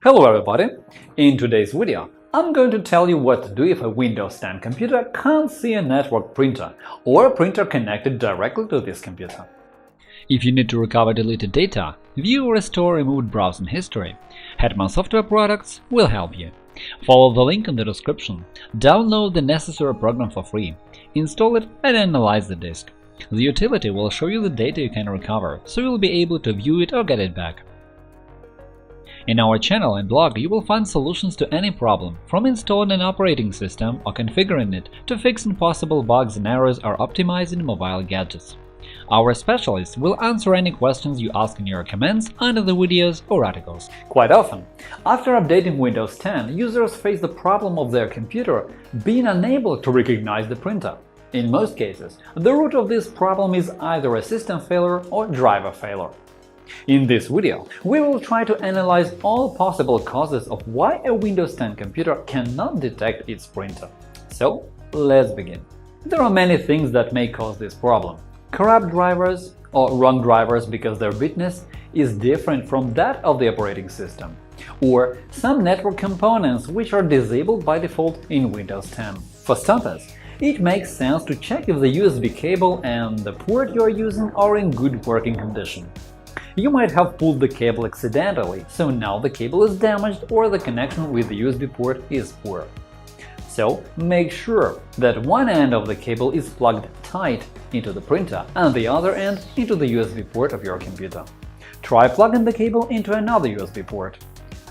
Hello everybody! In today's video, I'm going to tell you what to do if a Windows 10 computer can't see a network printer or a printer connected directly to this computer. If you need to recover deleted data, view or restore removed browsing history, Hetman Software Products will help you. Follow the link in the description, download the necessary program for free, install it and analyze the disk. The utility will show you the data you can recover, so you'll be able to view it or get it back. In our channel and blog, you will find solutions to any problem, from installing an operating system or configuring it to fixing possible bugs and errors or optimizing mobile gadgets. Our specialists will answer any questions you ask in your comments under the videos or articles. Quite often, after updating Windows 10, users face the problem of their computer being unable to recognize the printer. In most cases, the root of this problem is either a system failure or driver failure. In this video, we will try to analyze all possible causes of why a Windows 10 computer cannot detect its printer. So, let's begin. There are many things that may cause this problem. Corrupt drivers or wrong drivers because their bitness is different from that of the operating system, or some network components which are disabled by default in Windows 10. For starters, it makes sense to check if the USB cable and the port you are using are in good working condition. You might have pulled the cable accidentally, so now the cable is damaged or the connection with the USB port is poor. So make sure that one end of the cable is plugged tight into the printer and the other end into the USB port of your computer. Try plugging the cable into another USB port.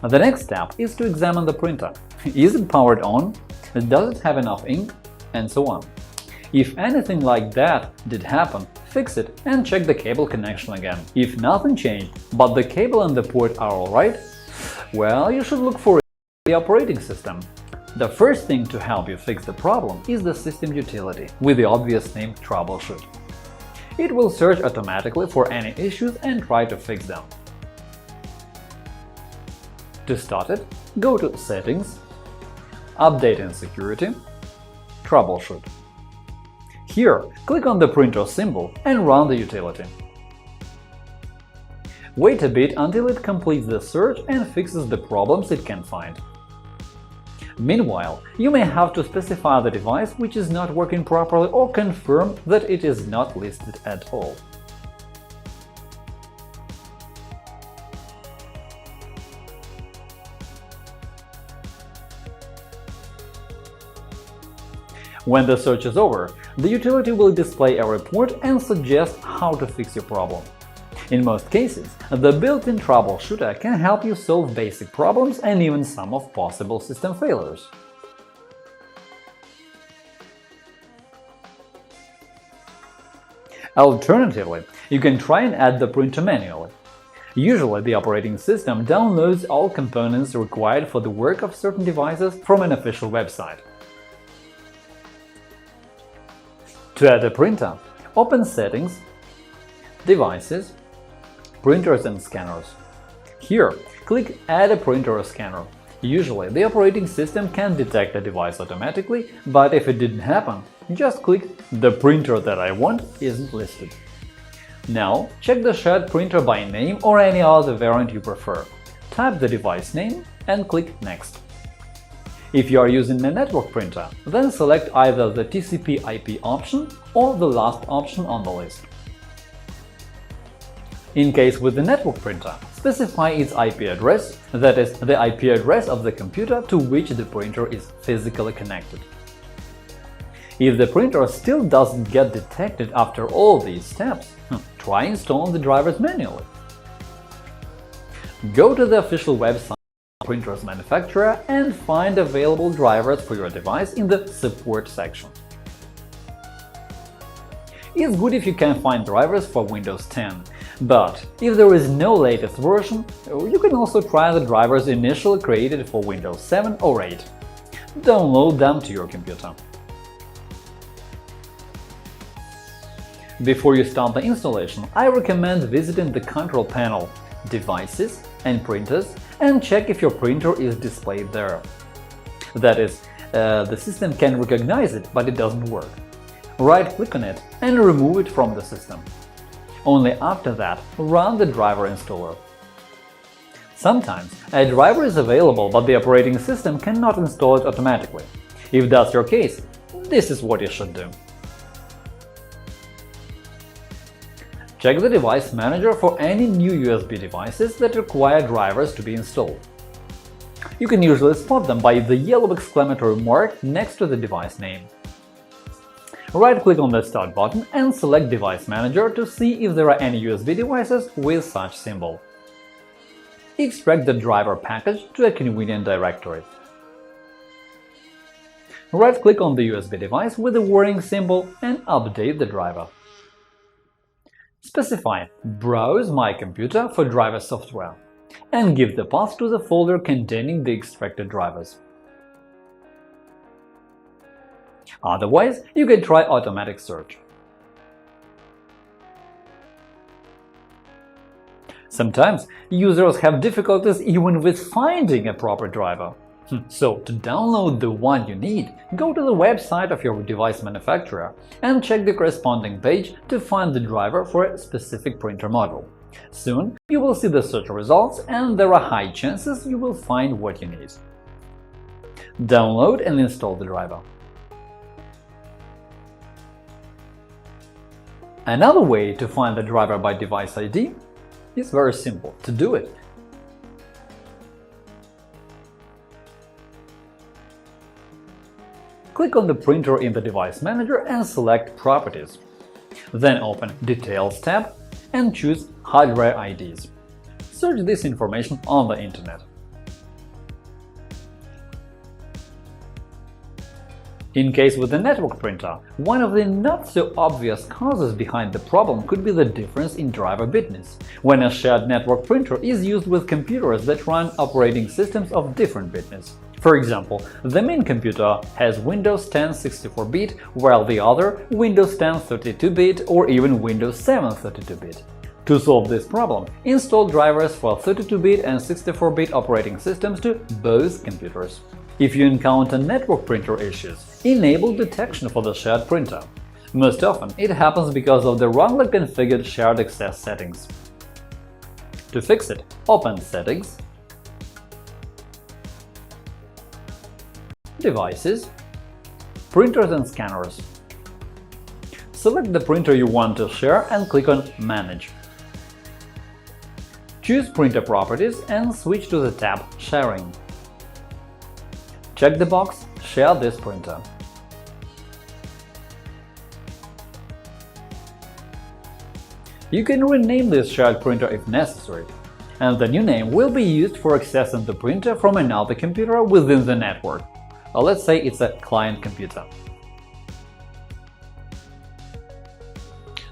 The next step is to examine the printer. Is it powered on? Does it have enough ink? And so on. If anything like that did happen, fix it and check the cable connection again. If nothing changed, but the cable and the port are alright, well, you should look for the operating system. The first thing to help you fix the problem is the system utility, with the obvious name Troubleshoot. It will search automatically for any issues and try to fix them. To start it, go to Settings, Update and Security, Troubleshoot. Here, click on the printer symbol and run the utility. Wait a bit until it completes the search and fixes the problems it can find. Meanwhile, you may have to specify the device which is not working properly or confirm that it is not listed at all. When the search is over, the utility will display a report and suggest how to fix your problem. In most cases, the built-in troubleshooter can help you solve basic problems and even some of possible system failures. Alternatively, you can try and add the printer manually. Usually, the operating system downloads all components required for the work of certain devices from an official website. To add a printer, open Settings, Devices, Printers and Scanners. Here, click Add a printer or scanner. Usually, the operating system can detect a device automatically, but if it didn't happen, just click The printer that I want isn't listed. Now, check the shared printer by name or any other variant you prefer. Type the device name and click Next. If you are using a network printer, then select either the TCP/IP option or the last option on the list. In case with the network printer, specify its IP address, that is, the IP address of the computer to which the printer is physically connected. If the printer still doesn't get detected after all these steps, try installing the drivers manually. Go to the official website printer's manufacturer and find available drivers for your device in the Support section. It's good if you can find drivers for Windows 10, but if there is no latest version, you can also try the drivers initially created for Windows 7 or 8. Download them to your computer. Before you start the installation, I recommend visiting the Control Panel, Devices and Printers and check if your printer is displayed there. That is, the system can recognize it, but it doesn't work. Right-click on it and remove it from the system. Only after that, run the driver installer. Sometimes a driver is available, but the operating system cannot install it automatically. If that's your case, this is what you should do. Check the device manager for any new USB devices that require drivers to be installed. You can usually spot them by the yellow exclamatory mark next to the device name. Right-click on the Start button and select Device Manager to see if there are any USB devices with such symbol. Extract the driver package to a convenient directory. Right-click on the USB device with the warning symbol and update the driver. Specify Browse My Computer for driver software and give the path to the folder containing the extracted drivers. Otherwise, you can try automatic search. Sometimes users have difficulties even with finding a proper driver. So, to download the one you need, go to the website of your device manufacturer and check the corresponding page to find the driver for a specific printer model. Soon, you will see the search results, and there are high chances you will find what you need. Download and install the driver. Another way to find the driver by device ID is very simple. To do it, click on the printer in the Device Manager and select Properties. Then open Details tab and choose Hardware IDs. Search this information on the Internet. In case with the network printer, one of the not-so-obvious causes behind the problem could be the difference in driver bitness, when a shared network printer is used with computers that run operating systems of different bitness. For example, the main computer has Windows 10 64-bit, while the other Windows 10 32-bit or even Windows 7 32-bit. To solve this problem, install drivers for 32-bit and 64-bit operating systems to both computers. If you encounter network printer issues, enable detection for the shared printer. Most often, it happens because of the wrongly configured shared access settings. To fix it, open Settings, Devices, Printers and Scanners. Select the printer you want to share and click on Manage. Choose Printer Properties and switch to the tab Sharing. Check the box Share this printer. You can rename this shared printer if necessary, and the new name will be used for accessing the printer from another computer within the network. Let's say it's a client computer.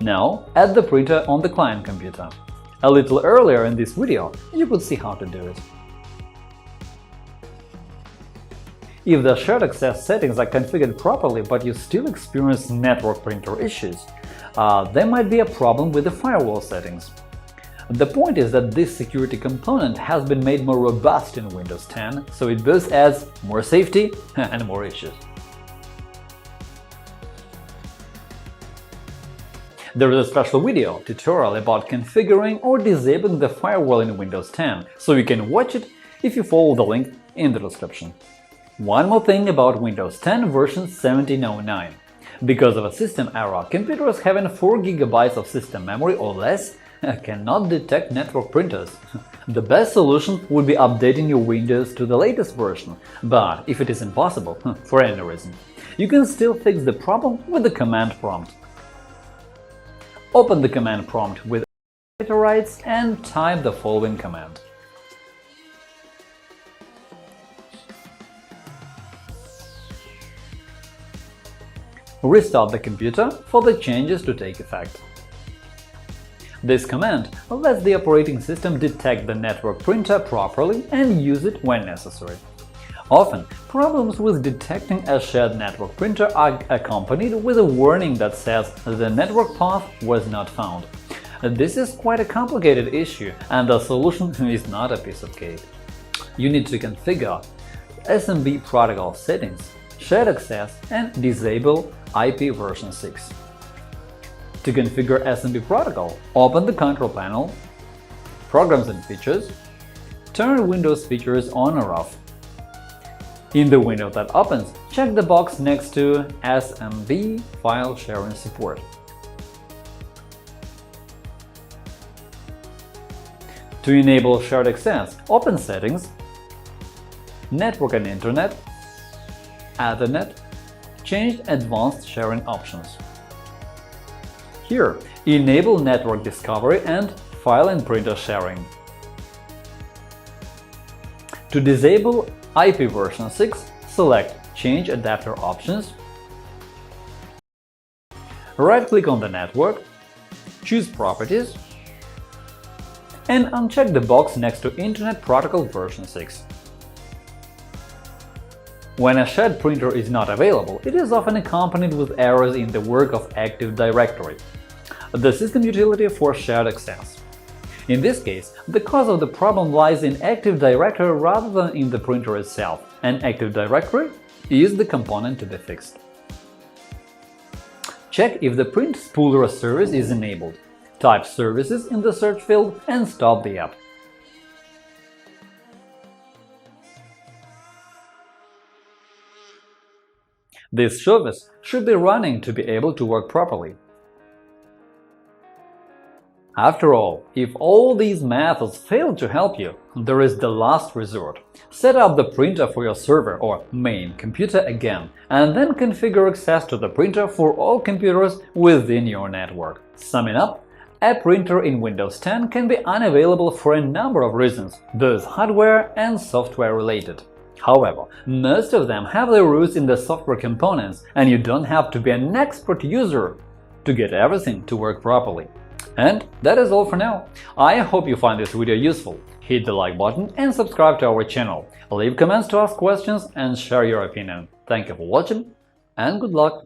Now, add the printer on the client computer. A little earlier in this video, you could see how to do it. If the shared access settings are configured properly but you still experience network printer issues, there might be a problem with the firewall settings. The point is that this security component has been made more robust in Windows 10, so it both adds more safety and more issues. There is a special video tutorial about configuring or disabling the firewall in Windows 10, so you can watch it if you follow the link in the description. One more thing about Windows 10 version 1709. Because of a system error, computers having 4 GB of system memory or less cannot detect network printers. The best solution would be updating your Windows to the latest version, but if it is impossible, for any reason, you can still fix the problem with the command prompt. Open the command prompt with operator rights and type the following command. Restart the computer for the changes to take effect. This command lets the operating system detect the network printer properly and use it when necessary. Often, problems with detecting a shared network printer are accompanied with a warning that says the network path was not found. This is quite a complicated issue, and the solution is not a piece of cake. You need to configure SMB protocol settings, shared access, and disable IP version 6. To configure SMB protocol, open the Control panel, Programs and Features, turn Windows features on or off. In the window that opens, check the box next to SMB File Sharing Support. To enable shared access, open Settings, Network and Internet, Ethernet, change Advanced Sharing Options. Here, enable Network Discovery and File and Printer Sharing. To disable IP version 6, select Change Adapter Options, right-click on the network, choose Properties, and uncheck the box next to Internet Protocol version 6. When a shared printer is not available, it is often accompanied with errors in the work of Active Directory, the system utility for shared access. In this case, the cause of the problem lies in Active Directory rather than in the printer itself, and Active Directory is the component to be fixed. Check if the Print Spooler service is enabled. Type Services in the search field and stop the app. This service should be running to be able to work properly. After all, if all these methods fail to help you, there is the last resort. Set up the printer for your server or main computer again, and then configure access to the printer for all computers within your network. Summing up, a printer in Windows 10 can be unavailable for a number of reasons, both hardware and software related. However, most of them have their roots in the software components, and you don't have to be an expert user to get everything to work properly. And that is all for now. I hope you find this video useful. Hit the like button and subscribe to our channel. Leave comments to ask questions and share your opinion. Thank you for watching, and good luck!